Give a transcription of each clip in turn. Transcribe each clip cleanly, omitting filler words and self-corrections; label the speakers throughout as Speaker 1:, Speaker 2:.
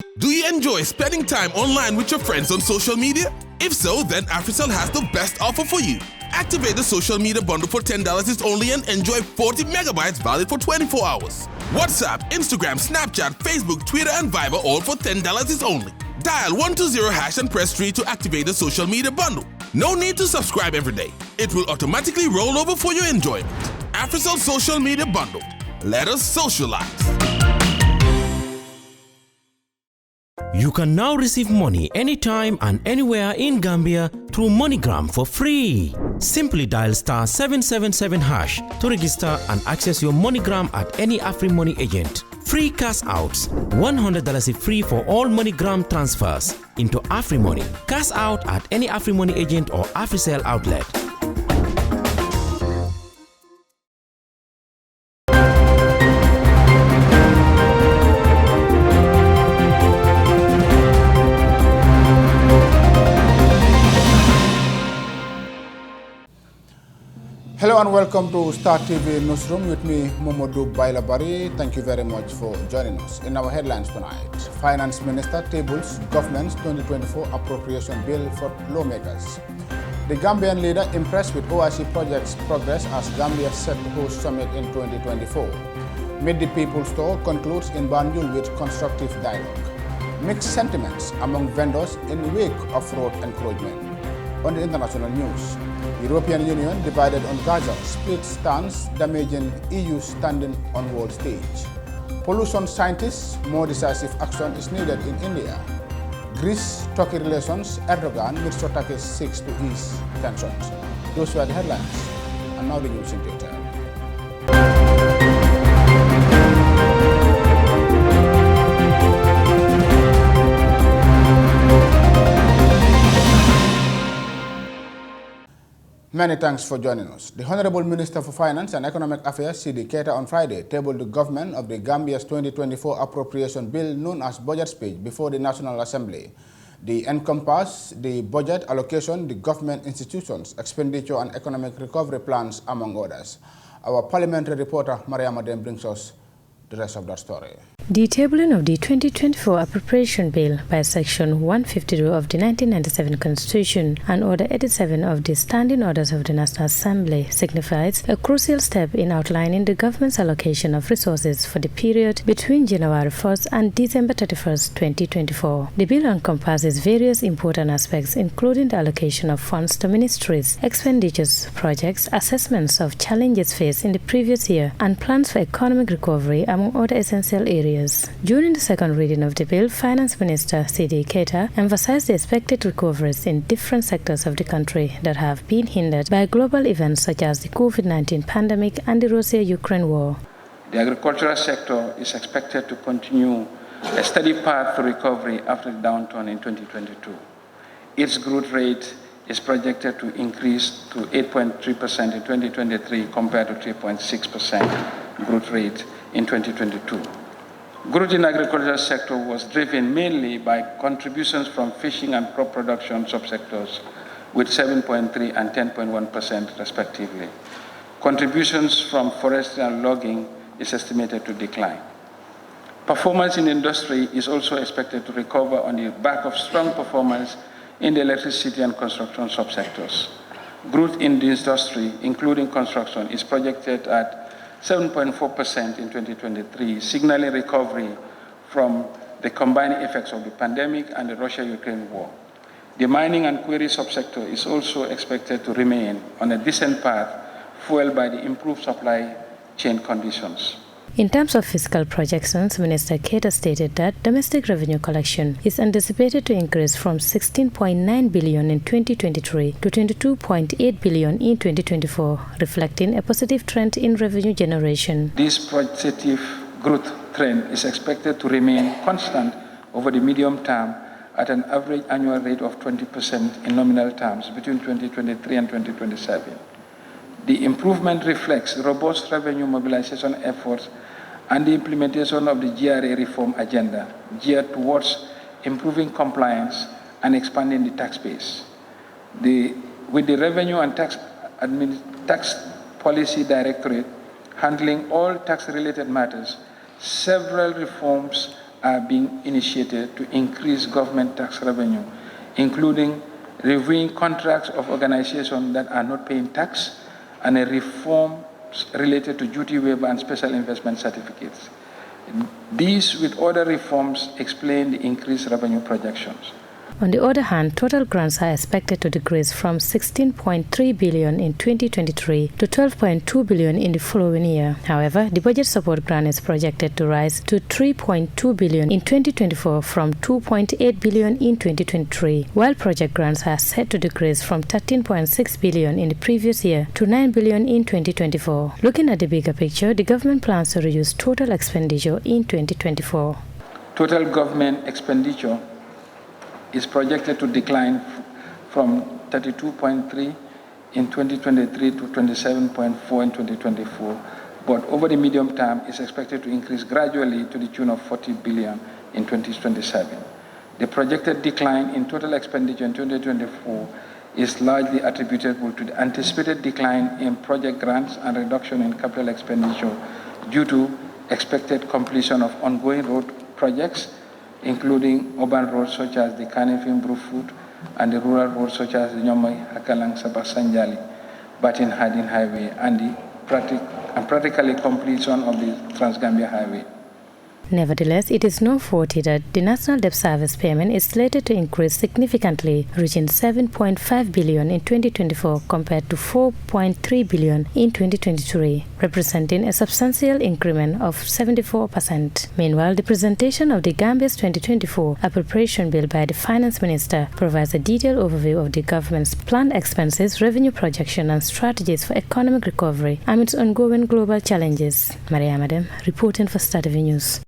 Speaker 1: Do you enjoy spending time online with your friends on social media? If so, then Afel has the best offer for you. Activate the social media bundle for $10 is only and enjoy 40 megabytes valid for 24 hours. WhatsApp, Instagram, Snapchat, Facebook, Twitter, and Viber all for $10 is only. Dial 120# and press 3 to activate the social media bundle. No need to subscribe every day. It will automatically roll over for your enjoyment. Afel Social Media Bundle. Let us socialize.
Speaker 2: You can now receive money anytime and anywhere in Gambia through MoneyGram for free. Simply dial *777# to register and access your MoneyGram at any AfriMoney agent. Free cash outs. $100 is free for all MoneyGram transfers into AfriMoney. Cash out at any AfriMoney agent or AfriCell outlet.
Speaker 3: Hello and welcome to Star TV Newsroom with me, Momodu Bailabari. Thank you very much for joining us. In our headlines tonight, Finance Minister tables Government's 2024 Appropriation Bill for lawmakers. The Gambian leader impressed with OIC Projects progress as Gambia set to host summit in 2024. Meet the People Store concludes in Banjul with constructive dialogue. Mixed sentiments among vendors in wake of road encroachment. On the international news, European Union divided on Gaza, split stance damaging EU standing on world stage. Pollution scientists, more decisive action is needed in India. Greece-Turkey relations, Erdogan, Mitsotakis seeks to ease tensions. Those were the headlines, and now the news in detail. Many thanks for joining us. The Honorable Minister for Finance and Economic Affairs, C.D. Keita, on Friday tabled the government of the Gambia's 2024 Appropriation Bill known as Budget Speech before the National Assembly. They encompass the budget allocation, the government institutions, expenditure and economic recovery plans, among others. Our parliamentary reporter, Mariama Den, brings us the rest of that story.
Speaker 4: The tabling of the 2024 Appropriation Bill by Section 152 of the 1997 Constitution and Order 87 of the Standing Orders of the National Assembly signifies a crucial step in outlining the government's allocation of resources for the period between January 1st and December 31st, 2024. The bill encompasses various important aspects, including the allocation of funds to ministries, expenditures, projects, assessments of challenges faced in the previous year, and plans for economic recovery, among other essential areas. During the second reading of the bill, Finance Minister C.D. Keita emphasized the expected recoveries in different sectors of the country that have been hindered by global events such as the COVID-19 pandemic and the Russia-Ukraine war.
Speaker 5: The agricultural sector is expected to continue a steady path to recovery after the downturn in 2022. Its growth rate is projected to increase to 8.3% in 2023 compared to 3.6% growth rate in 2022. Growth in the agricultural sector was driven mainly by contributions from fishing and crop production subsectors with 7.3 and 10.1% respectively. Contributions from forestry and logging is estimated to decline. Performance in industry is also expected to recover on the back of strong performance in the electricity and construction subsectors. Growth in the industry, including construction, is projected at 7.4% in 2023, signaling recovery from the combined effects of the pandemic and the Russia-Ukraine war. The mining and quarry subsector is also expected to remain on a decent path, fueled by the improved supply chain conditions.
Speaker 4: In terms of fiscal projections, Minister Keita stated that domestic revenue collection is anticipated to increase from 16.9 billion in 2023 to 22.8 billion in 2024, reflecting a positive trend in revenue generation.
Speaker 5: This positive growth trend is expected to remain constant over the medium term at an average annual rate of 20% in nominal terms between 2023 and 2027. The improvement reflects robust revenue mobilization efforts and the implementation of the GRA reform agenda geared towards improving compliance and expanding the tax base. With the Revenue and Tax Policy Directorate handling all tax-related matters, several reforms are being initiated to increase government tax revenue, including reviewing contracts of organizations that are not paying tax and a reform related to duty waiver and special investment certificates. These, with other reforms, explain the increased revenue projections.
Speaker 4: On the other hand, total grants are expected to decrease from 16.3 billion in 2023 to 12.2 billion in the following year. However, the budget support grant is projected to rise to 3.2 billion in 2024 from 2.8 billion in 2023, while project grants are set to decrease from 13.6 billion in the previous year to 9 billion in 2024. Looking at the bigger picture, the government plans to reduce total expenditure in 2024.
Speaker 5: Total government expenditure is projected to decline from 32.3 in 2023 to 27.4 in 2024, but over the medium term is expected to increase gradually to the tune of 40 billion in 2027. The projected decline in total expenditure in 2024 is largely attributable to the anticipated decline in project grants and reduction in capital expenditure due to expected completion of ongoing road projects, including urban roads such as the Kanifing Brufut and the rural roads such as the Nyomai, Hakalang, Sabasanjali, Batin Hadin Highway, and the practically completion of the Trans-Gambia Highway.
Speaker 4: Nevertheless, it is noteworthy that the National Debt Service payment is slated to increase significantly, reaching 7.5 billion in 2024 compared to 4.3 billion in 2023, representing a substantial increment of 74%. Meanwhile, the presentation of the Gambia's 2024 appropriation bill by the Finance Minister provides a detailed overview of the government's planned expenses, revenue projection, and strategies for economic recovery amidst ongoing global challenges. Maria Madam, reporting for Star TV News.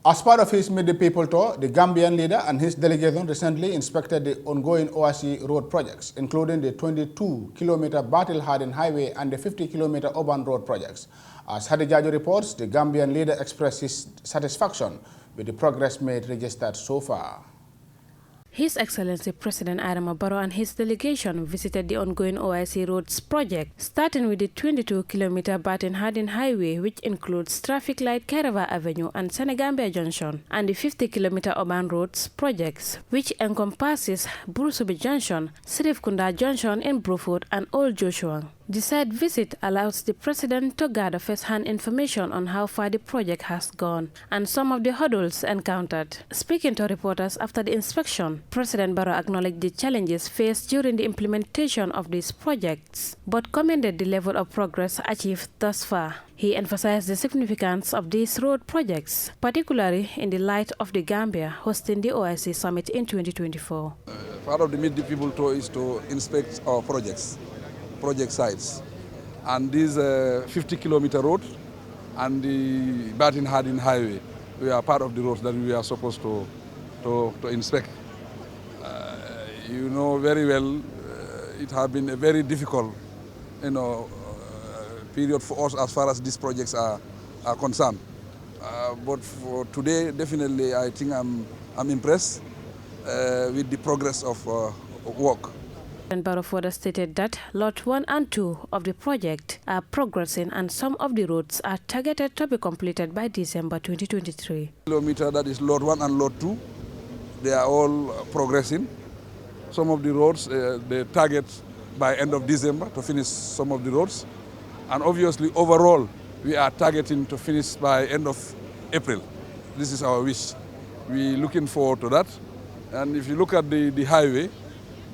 Speaker 3: As part of his Meet the People tour, the Gambian leader and his delegation recently inspected the ongoing OIC Road Projects, including the 22-kilometer Battle-Harden Highway and the 50-kilometer urban road projects. As Hadijajo reports, the Gambian leader expressed his satisfaction with the progress made registered so far.
Speaker 6: His Excellency President Adama Barrow and his delegation visited the ongoing OIC Roads project, starting with the 22-kilometer Battle-Harden Highway, which includes traffic light Kairava Avenue and Senegambia Junction, and the 50-kilometer urban roads projects, which encompasses Burusubi Junction, Sirifkunda Junction in Brufut, and Old Joshua. The site visit allows the President to gather first-hand information on how far the project has gone and some of the hurdles encountered. Speaking to reporters after the inspection, President Barrow acknowledged the challenges faced during the implementation of these projects, but commended the level of progress achieved thus far. He emphasized the significance of these road projects, particularly in the light of the Gambia hosting the OIC Summit in 2024.
Speaker 7: Part of the Meet the People tour is to inspect our project sites, and this 50-kilometer road and the Battle-Harden Highway, we are part of the roads that we are supposed to inspect. You know very well, it has been a very difficult, period for us as far as these projects are concerned. But for today, definitely, I think I'm impressed with the progress of work.
Speaker 6: And Barrow further stated that Lot 1 and 2 of the project are progressing and some of the roads are targeted to be completed by December 2023.
Speaker 7: Kilometer, that is Lot 1 and Lot 2, they are all progressing. Some of the roads, they target by end of December to finish some of the roads. And obviously, overall, we are targeting to finish by end of April. This is our wish. We're looking forward to that. And if you look at the highway,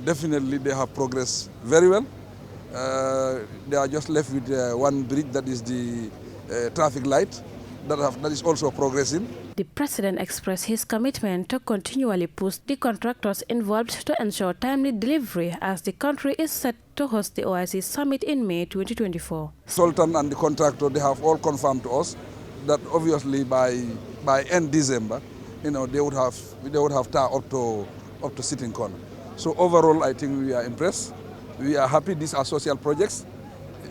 Speaker 7: definitely they have progressed very well. They are just left with one bridge, that is the traffic light, that is also progressing.
Speaker 6: The President expressed his commitment to continually push the contractors involved to ensure timely delivery as the country is set to host the OIC Summit in May 2024.
Speaker 7: Sultan and the contractor, they have all confirmed to us that obviously by end December, they would have tar up to Sitting Corner. So overall, I think we are impressed. We are happy. These are social projects.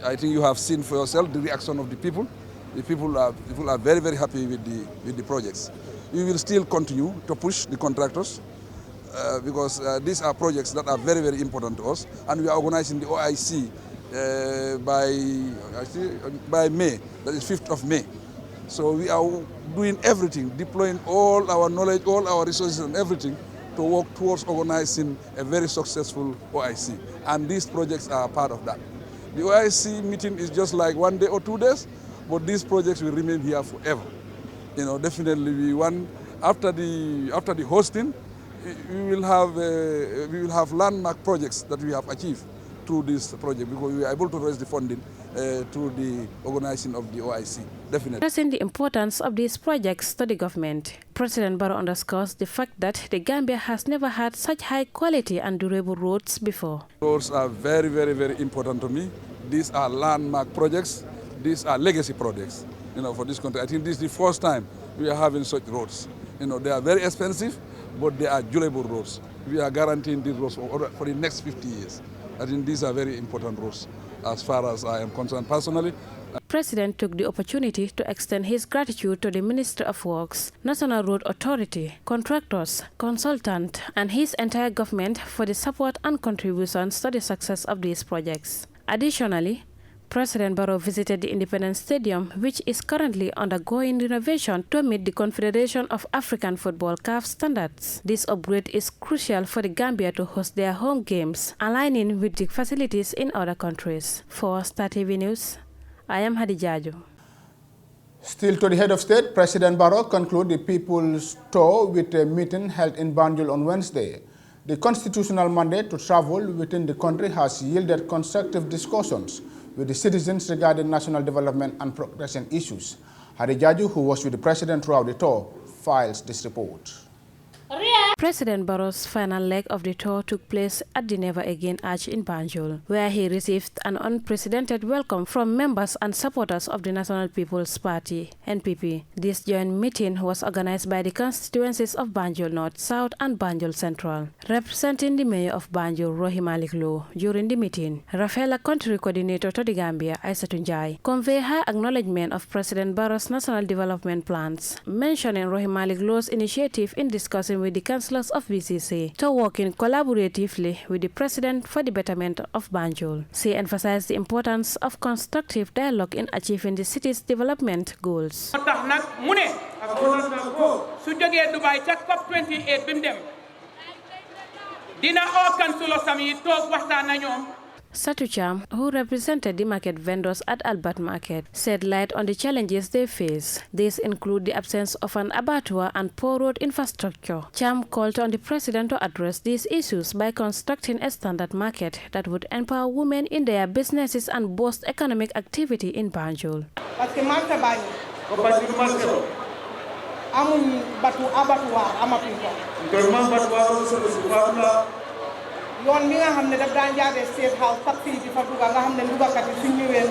Speaker 7: I think you have seen for yourself the reaction of the people. The people are very, very happy with the projects. We will still continue to push the contractors because these are projects that are very, very important to us. And we are organizing the OIC by May, that is 5th of May. So we are doing everything, deploying all our knowledge, all our resources and everything to work towards organizing a very successful OIC. And these projects are part of that. The OIC meeting is just like 1 day or 2 days, but these projects will remain here forever. You know, definitely we want, after the hosting, we will have landmark projects that we have achieved through this project because we are able to raise the funding through the organizing of the OIC, definitely.
Speaker 6: Stressing the importance of these projects to the government, President Barrow underscores the fact that the Gambia has never had such high quality and durable roads before.
Speaker 7: Roads are very, very, very important to me. These are landmark projects. These are legacy projects, you know, for this country. I think this is the first time we are having such roads. You know, they are very expensive, but they are durable roads. We are guaranteeing these roads for the next 50 years. I think these are very important roads as far as I am concerned personally.
Speaker 6: The President took the opportunity to extend his gratitude to the Ministry of Works, National Road Authority, contractors, consultants, and his entire government for the support and contributions to the success of these projects. Additionally, President Barrow visited the Independence Stadium, which is currently undergoing renovation to meet the Confederation of African Football (CAF) standards. This upgrade is crucial for the Gambia to host their home games, aligning with the facilities in other countries. For Star TV News, I am Hadijaju.
Speaker 3: Still to the head of state, President Barrow concluded the People's Tour with a meeting held in Banjul on Wednesday. The constitutional mandate to travel within the country has yielded constructive discussions with the citizens regarding national development and progression issues. Hadijaju, who was with the president throughout the tour, files this report.
Speaker 6: President Barrow's final leg of the tour took place at the Never Again Arch in Banjul, where he received an unprecedented welcome from members and supporters of the National People's Party, NPP. This joint meeting was organized by the constituencies of Banjul North, South and Banjul Central. Representing the mayor of Banjul, Rohi Malik Low, during the meeting, Afel, country coordinator to the Gambia, Aissatou Njie, conveyed her acknowledgement of President Barrow's national development plans, mentioning Rohi Malik Low's initiative in discussing with the councillors of BCC to working collaboratively with the president for the betterment of Banjul. She emphasized the importance of constructive dialogue in achieving the city's development goals. Satu Cham, who represented the market vendors at Albert Market, shed light on the challenges they face. These include the absence of an abattoir and poor road infrastructure. Cham called on the president to address these issues by constructing a standard market that would empower women in their businesses and boost economic activity in Banjul.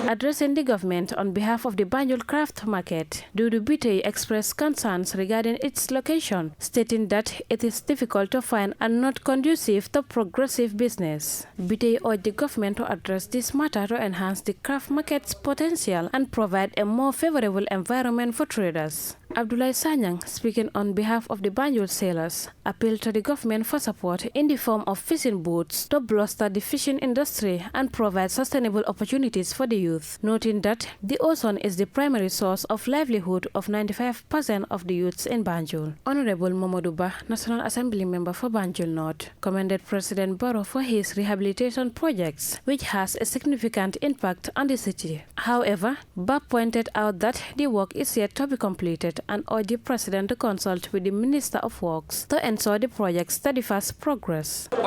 Speaker 6: Addressing the government on behalf of the Banjul Craft Market, Dudu Bitey expressed concerns regarding its location, stating that it is difficult to find and not conducive to progressive business. Bitey urged the government to address this matter to enhance the craft market's potential and provide a more favorable environment for traders. Abdullah Sanyang, speaking on behalf of the Banjul sailors, appealed to the government for support in the form of fishing boats to bolster the fishing industry and provide sustainable opportunities for the youth, noting that the ocean is the primary source of livelihood of 95% of the youths in Banjul. Honorable Mamadou Ba, National Assembly member for Banjul North, commended President Barrow for his rehabilitation projects, which has a significant impact on the city. However, Ba pointed out that the work is yet to be completed and urged the president to consult with the Minister of Works to ensure the project's steadfast progress.
Speaker 8: The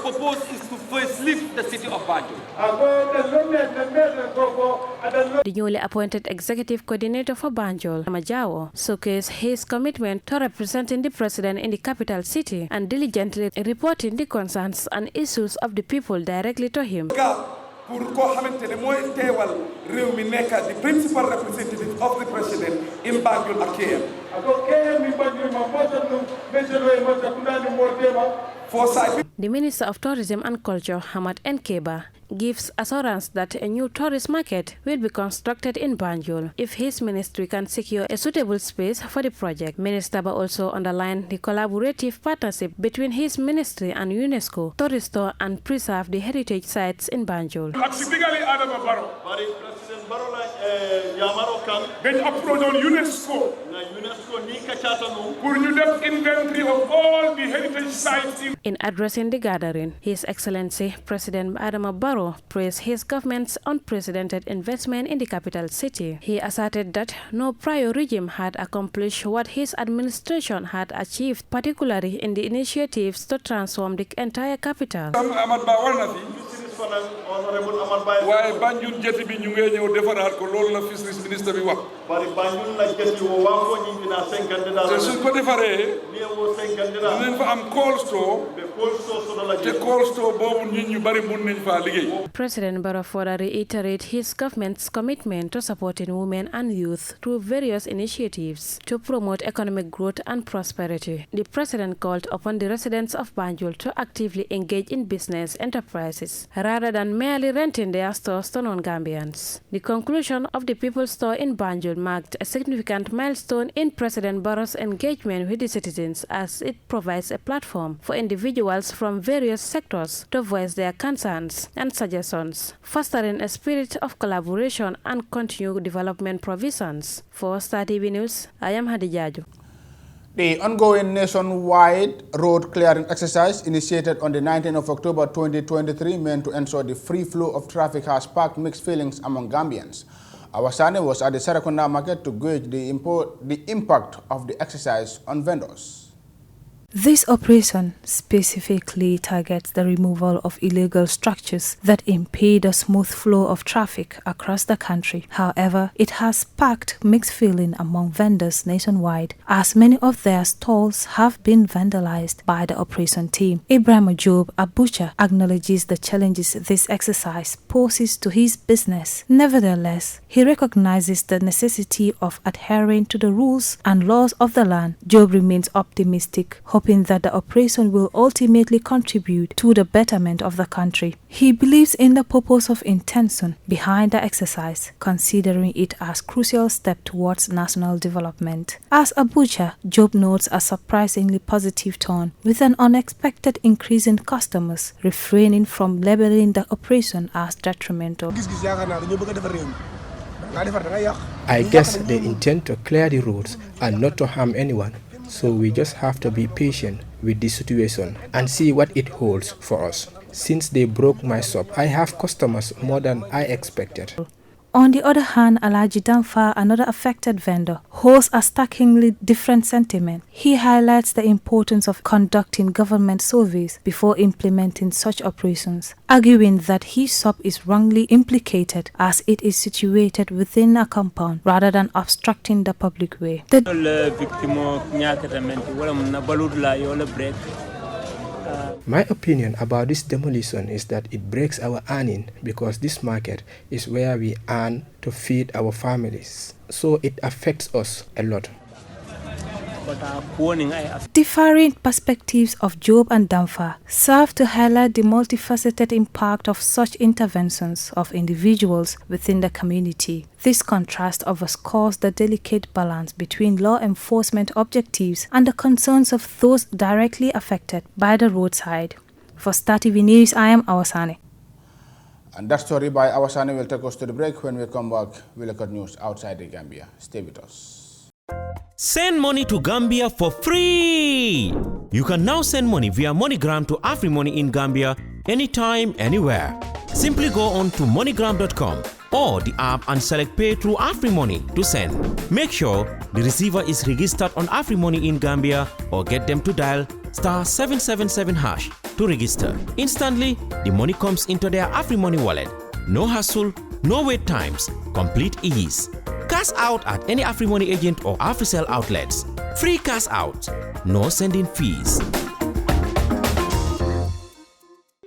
Speaker 8: purpose is to first lift the city of Banjul.
Speaker 6: The newly appointed executive coordinator for Banjul, Majawo, showcased his commitment to representing the president in the capital city and diligently reporting the concerns and issues of the people directly to him.
Speaker 8: Pour ko xamantene moy téwal rew mi nek the principal representative of the president in Banjul ak KM.
Speaker 6: The Minister of Tourism and Culture, Hamad Nkeba, gives assurance that a new tourist market will be constructed in Banjul if his ministry can secure a suitable space for the project. Minister Ba also underlined the collaborative partnership between his ministry and UNESCO to restore and preserve the heritage sites in Banjul.
Speaker 8: Specifically, Adama Barrow, President dañ approach on UNESCO pour ñu def inventory of all the heritage sites
Speaker 6: In addressing the gathering, His Excellency President Adama Barrow praised his government's unprecedented investment in the capital city. He asserted that no prior regime had accomplished what his administration had achieved, particularly in the initiatives to transform the entire capital.
Speaker 7: waaye Banjul jeti bi ñu ngi ñëw defaraat ko loolu la fisheries ministre bi wax. te suñ ko defaree dinañ fa am cold store te cold store boobu nit ñu bari mun nañ faa liggéey.
Speaker 6: President Barrow further reiterated his government's commitment to supporting women and youth through various initiatives to promote economic growth and prosperity. The president called upon the residents of Banjul to actively engage in business enterprises rather than merely renting their stores to non-Gambians. The conclusion of the People's Store in Banjul marked a significant milestone in President Barrow's engagement with the citizens, as it provides a platform for individuals from various sectors to voice their concerns and suggestions, fostering a spirit of collaboration and continued development provisions. For Star TV News, I am Hadijaju.
Speaker 3: The ongoing nationwide road clearing exercise initiated on the 19th of October 2023 meant to ensure the free flow of traffic has sparked mixed feelings among Gambians. Awasane was at the Serekunda market to gauge the impact of the exercise on vendors.
Speaker 9: This operation specifically targets the removal of illegal structures that impede the smooth flow of traffic across the country. However, it has sparked mixed feeling among vendors nationwide, as many of their stalls have been vandalized by the operation team. Ibrahim Job, a butcher, acknowledges the challenges this exercise poses to his business. Nevertheless, he recognizes the necessity of adhering to the rules and laws of the land. Job remains optimistic, hoping that the operation will ultimately contribute to the betterment of the country. He believes in the purpose of intention behind the exercise, considering it as a crucial step towards national development. As a butcher, Job notes a surprisingly positive tone, with an unexpected increase in customers, refraining from labeling the operation as detrimental.
Speaker 10: I guess they intend to clear the roads and not to harm anyone. So we just have to be patient with the situation and see what it holds for us. Since they broke my shop, I have customers more than I expected.
Speaker 9: On the other hand, Alaji Danfa, another affected vendor, holds a starkly different sentiment. He highlights the importance of conducting government surveys before implementing such operations, arguing that his shop is wrongly implicated as it is situated within a compound rather than obstructing the public way.
Speaker 10: My opinion about this demolition is that it breaks our earning because this market is where we earn to feed our families. So it affects us a lot.
Speaker 9: Differing perspectives of Job and Damfa serve to highlight the multifaceted impact of such interventions of individuals within the community. This contrast underscores the delicate balance between law enforcement objectives and the concerns of those directly affected by the roadside. For Star TV News, I am Awasane.
Speaker 3: And that story by Awasane will take us to the break. When we come back, we'll look at news outside the Gambia. Stay with us.
Speaker 2: Send money to Gambia for free! You can now send money via MoneyGram to AfriMoney in Gambia anytime, anywhere. Simply go on to MoneyGram.com or the app and select Pay through AfriMoney to send. Make sure the receiver is registered on AfriMoney in Gambia or get them to dial *777# to register. Instantly, the money comes into their AfriMoney wallet. No hassle, no wait times, complete ease. Cash out at any AfriMoney agent or AfriCell outlets. Free cash out, no sending fees.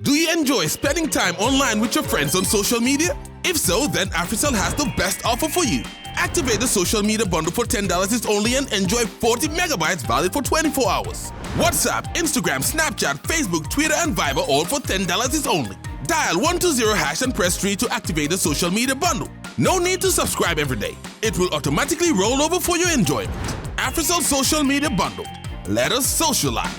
Speaker 1: Do you enjoy spending time online with your friends on social media? If so, then AfriCell has the best offer for you. Activate the social media bundle for $10 is only and enjoy 40 megabytes valid for 24 hours. WhatsApp, Instagram, Snapchat, Facebook, Twitter, and Viber all for $10 is only. Dial 120# and press 3 to activate the social media bundle. No need to subscribe every day. It will automatically roll over for your enjoyment. AfriCell Social Media Bundle. Let us socialize.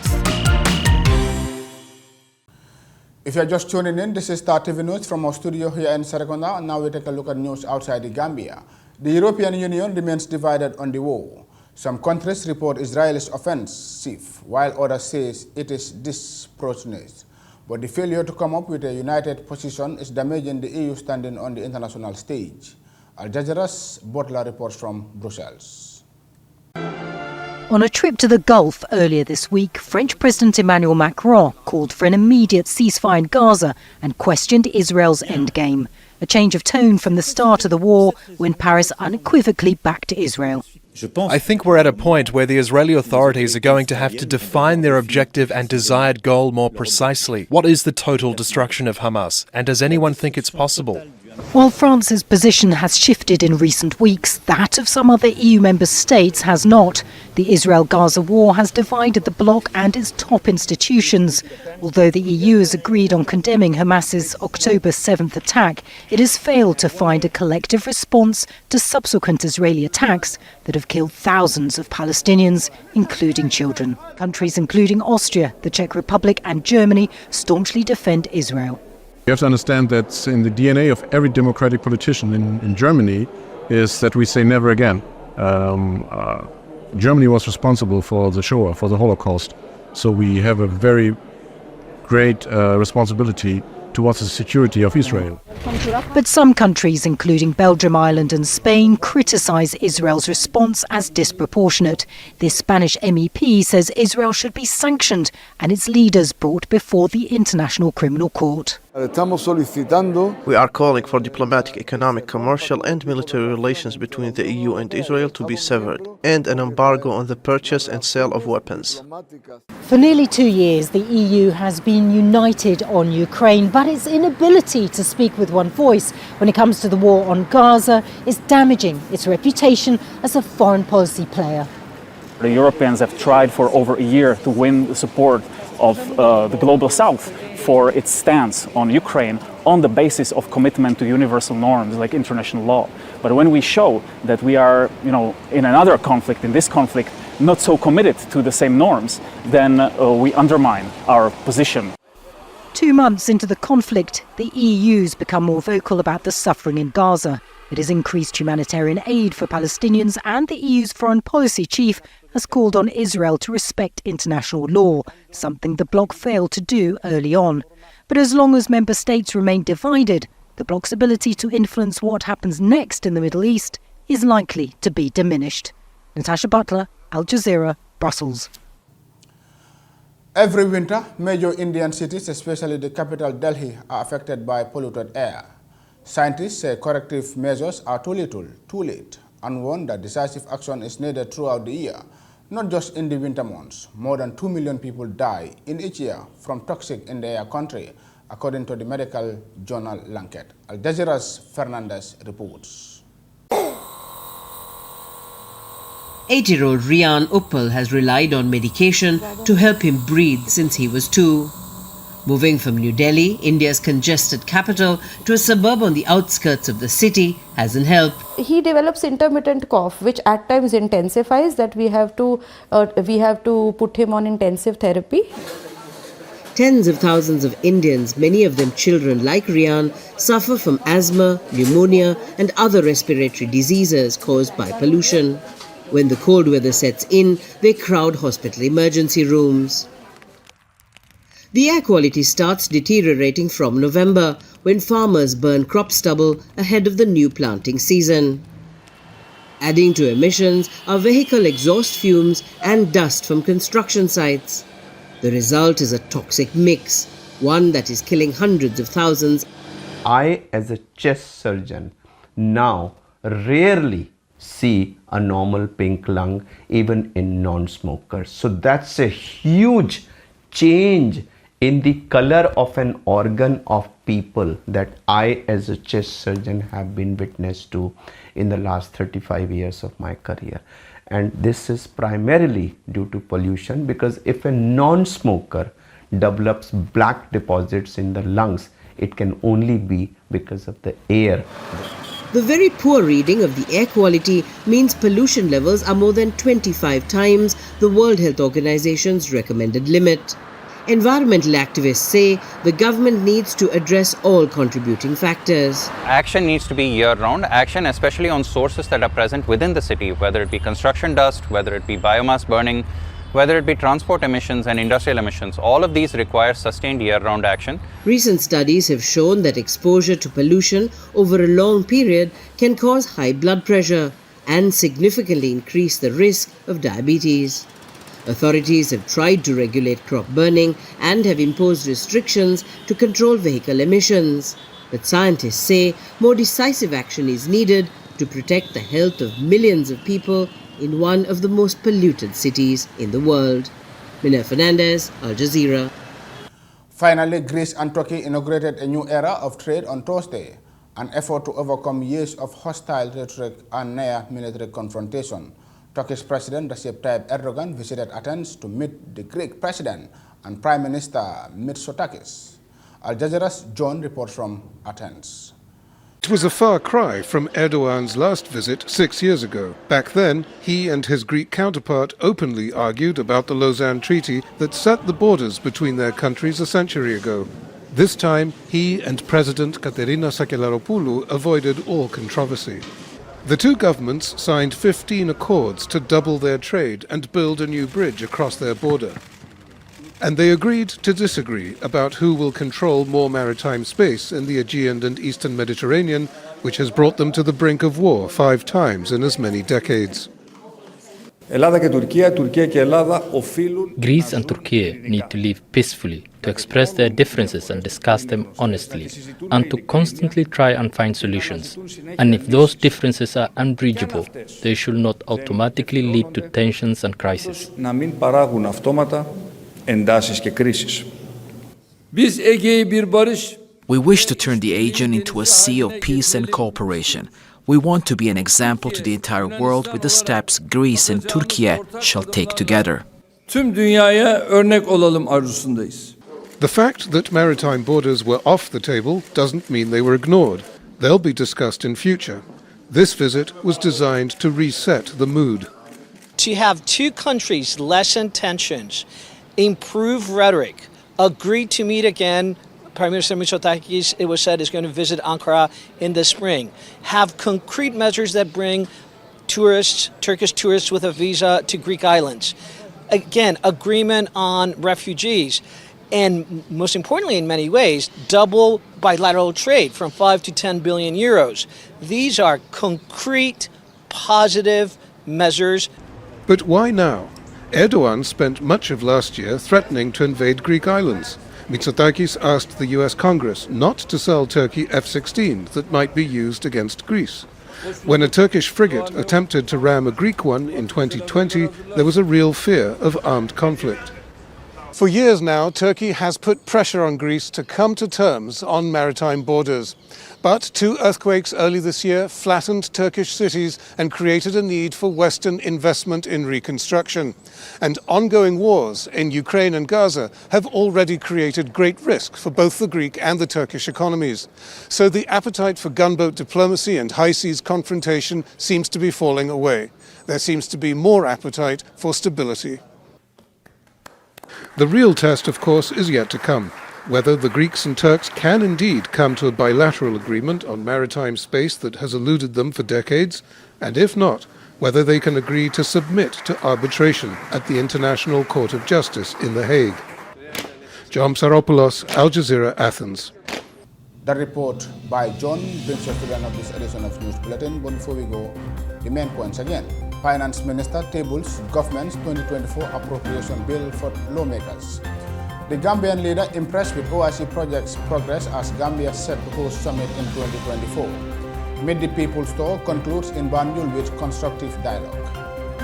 Speaker 3: If you're just tuning in, this is Star TV News from our studio here in Serekunda, and now we take a look at news outside the Gambia. The European Union remains divided on the war. Some countries report Israel's offensive, while others say it is disproportionate. But the failure to come up with a united position is damaging the EU standing on the international stage. Al Jazeera's Butler reports from Brussels.
Speaker 11: On a trip to the Gulf earlier this week, French President Emmanuel Macron called for an immediate ceasefire in Gaza and questioned Israel's endgame. A change of tone from the start of the war when Paris unequivocally backed Israel.
Speaker 12: I think we're at a point where the Israeli authorities are going to have to define their objective and desired goal more precisely. What is the total destruction of Hamas? And does anyone think it's possible?
Speaker 11: While France's position has shifted in recent weeks, that of some other EU member states has not. The Israel-Gaza war has divided the bloc and its top institutions. Although the EU has agreed on condemning Hamas's October 7th attack, it has failed to find a collective response to subsequent Israeli attacks that have killed thousands of Palestinians, including children. Countries including Austria, the Czech Republic and Germany staunchly defend Israel.
Speaker 13: You have to understand that in the DNA of every democratic politician in Germany is that we say never again. Germany was responsible for the Shoah, for the Holocaust. So we have a very great responsibility towards the security of Israel.
Speaker 11: But some countries, including Belgium, Ireland and Spain, criticise Israel's response as disproportionate. This Spanish MEP says Israel should be sanctioned and its leaders brought before the International Criminal Court.
Speaker 14: We are calling for diplomatic, economic, commercial and military relations between the EU and Israel to be severed, and an embargo on the purchase and sale of weapons.
Speaker 11: For nearly 2 years, the EU has been united on Ukraine, but its inability to speak with one voice when it comes to the war on Gaza is damaging its reputation as a foreign policy player.
Speaker 15: The Europeans have tried for over a year to win the support of the global south for its stance on Ukraine on the basis of commitment to universal norms like international law. But when we show that we are, in another conflict, in this conflict, not so committed to the same norms, then we undermine our position.
Speaker 11: 2 months into the conflict, the EU's become more vocal about the suffering in Gaza. It has increased humanitarian aid for Palestinians, and the EU's foreign policy chief has called on Israel to respect international law, something the bloc failed to do early on. But as long as member states remain divided, the bloc's ability to influence what happens next in the Middle East is likely to be diminished. Natasha Butler, Al Jazeera, Brussels.
Speaker 3: Every winter, major Indian cities, especially the capital Delhi, are affected by polluted air. Scientists say corrective measures are too little, too late, and warn that decisive action is needed throughout the year, not just in the winter months. More than 2 million people die in each year from toxic in the air country, according to the medical journal Lancet. Al Jazeera's Fernandez reports.
Speaker 16: 8-year-old Rian Uppal has relied on medication to help him breathe since he was 2. Moving from New Delhi, India's congested capital, to a suburb on the outskirts of the city hasn't helped.
Speaker 17: He develops intermittent cough, which at times intensifies, that we have to put him on intensive therapy.
Speaker 16: Tens of thousands of Indians, many of them children like Rian, suffer from asthma, pneumonia and other respiratory diseases caused by pollution. When the cold weather sets in, they crowd hospital emergency rooms. The air quality starts deteriorating from November, when farmers burn crop stubble ahead of the new planting season. Adding to emissions are vehicle exhaust fumes and dust from construction sites. The result is a toxic mix, one that is killing hundreds of thousands.
Speaker 18: I, as a chest surgeon, now rarely see a normal pink lung even in non-smokers. So that's a huge change in the color of an organ of people that I, as a chest surgeon, have been witness to in the last 35 years of my career. And this is primarily due to pollution, because if a non-smoker develops black deposits in the lungs, it can only be because of the air.
Speaker 16: The very poor reading of the air quality means pollution levels are more than 25 times the World Health Organization's recommended limit. Environmental activists say the government needs to address all contributing factors.
Speaker 19: Action needs to be year-round, action especially on sources that are present within the city, whether it be construction dust, whether it be biomass burning, whether it be transport emissions and industrial emissions. All of these require sustained year-round action.
Speaker 16: Recent studies have shown that exposure to pollution over a long period can cause high blood pressure and significantly increase the risk of diabetes. Authorities have tried to regulate crop burning and have imposed restrictions to control vehicle emissions. But scientists say more decisive action is needed to protect the health of millions of people in one of the most polluted cities in the world. Mina Fernandez, Al Jazeera.
Speaker 3: Finally, Greece and Turkey inaugurated a new era of trade on Thursday, an effort to overcome years of hostile rhetoric and near military confrontation. Turkish President Recep Tayyip Erdogan visited Athens to meet the Greek President and Prime Minister Mitsotakis. Al Jazeera's John reports from Athens.
Speaker 20: It was a far cry from Erdogan's last visit 6 years ago. Back then, he and his Greek counterpart openly argued about the Lausanne Treaty that set the borders between their countries a century ago. This time, he and President Katerina Sakelaropoulou avoided all controversy. The two governments signed 15 accords to double their trade and build a new bridge across their border. And they agreed to disagree about who will control more maritime space in the Aegean and Eastern Mediterranean, which has brought them to the brink of war 5 times in as many decades.
Speaker 21: Greece and Turkey need to live peacefully, to express their differences and discuss them honestly, and to constantly try and find solutions. And if those differences are unbridgeable, they should not automatically lead to tensions and crises.
Speaker 22: We wish to turn the Aegean into a sea of peace and cooperation. We want to be an example to the entire world with the steps Greece and Turkey shall take together.
Speaker 20: The fact that maritime borders were off the table doesn't mean they were ignored. They'll be discussed in future. This visit was designed to reset the mood.
Speaker 23: To have two countries lessen tensions, improve rhetoric, agree to meet again. Prime Minister Mitsotakis, it was said, is going to visit Ankara in the spring. Have concrete measures that bring tourists, Turkish tourists with a visa to Greek islands. Again, agreement on refugees. And most importantly, in many ways, double bilateral trade from 5 to 10 billion euros. These are concrete, positive measures.
Speaker 20: But why now? Erdogan spent much of last year threatening to invade Greek islands. Mitsotakis asked the US Congress not to sell Turkey F-16s that might be used against Greece. When a Turkish frigate attempted to ram a Greek one in 2020, there was a real fear of armed conflict. For years now, Turkey has put pressure on Greece to come to terms on maritime borders. But 2 earthquakes early this year flattened Turkish cities and created a need for Western investment in reconstruction. And ongoing wars in Ukraine and Gaza have already created great risk for both the Greek and the Turkish economies. So the appetite for gunboat diplomacy and high seas confrontation seems to be falling away. There seems to be more appetite for stability. The real test, of course, is yet to come. Whether the Greeks and Turks can indeed come to a bilateral agreement on maritime space that has eluded them for decades, and if not, whether they can agree to submit to arbitration at the International Court of Justice in The Hague. John Psaropoulos, Al Jazeera, Athens.
Speaker 3: The report by John brings us to the end of this edition of News Bulletin. But before we go, the main points again. Finance Minister tables government's 2024 appropriation bill for lawmakers. The Gambian leader impressed with OIC Projects' progress as Gambia set to host summit in 2024. Meet the People's Tour concludes in Banjul with constructive dialogue.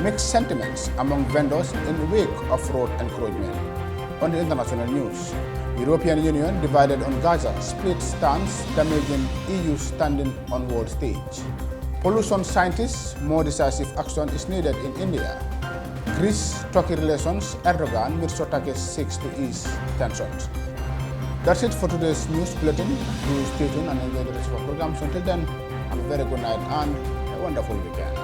Speaker 3: Mixed sentiments among vendors in the wake of road encroachment. On the international news, European Union divided on Gaza, split stance damaging EU standing on world stage. Pollution scientists, more decisive action is needed in India. Greece-Turkey relations, Erdogan, Mitsotakis seeks to ease tensions. That's it for today's news bulletin. Do stay tuned and enjoy the rest of our programs. Until then, have a very good night and a wonderful weekend.